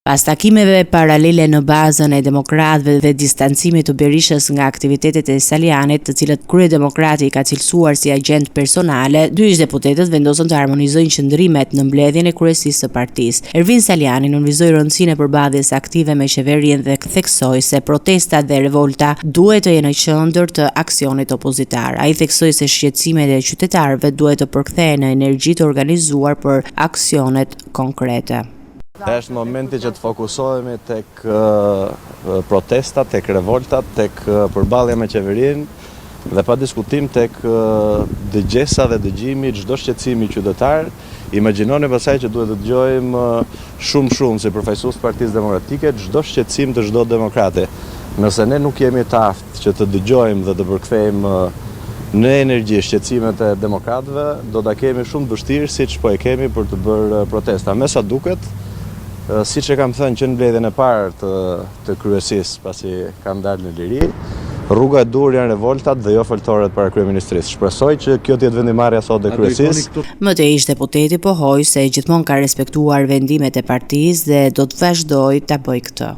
Pas takimeve paralele në bazën e demokratëve dhe distancimit të Berishës nga aktivitetet e Salianit, të cilët kryedemokrati ka cilësuar si agent personale, dy ish-deputetët vendosën të harmonizojnë qëndrimet në mbledhjen e kryesisë së partisë. Ervin Saliani nënvizoi rëndësinë e përballjes aktive me qeverin dhe theksoi se protestat dhe revolta duhet të jenë në qendër të aksionit opozitar. Ai theksoi se shqetësimet e qytetarëve duhet të përkthehen në energji të organizuar për aksionet konkrete. Është momenti që të fokusohemi tek protestat, tek revoltat, tek përballja me qeverinë dhe pa diskutim tek dëgjesa dhe dëgjimi çdo shqetësimi qytetar. Imagjinoni pasaj që duhet të dëgjojmë shumë si përfaqësues të Partisë Demokratike çdo shqetësim të çdo demokrati. Nëse ne nuk jemi të aftë që të dëgjojmë dhe të përkthejmë në energji shqetësimet e demokratëve, do ta kemi shumë vështirë siç po e kemi për të bërë protesta. Me sa duket, siç e kam thënë që në mbledhjen e parë të kryesisë, pasi kam dalë në liri, rruga e dur janë revoltat dhe jo foltoret para kryeministrisë. Shpresoj që kjo të jetë vendimarrja sot e kryesisë. Mëtej ish-deputeti pohoi se gjithmonë ka respektuar vendimet e partisë dhe do të vazhdojë ta bëjë këtë.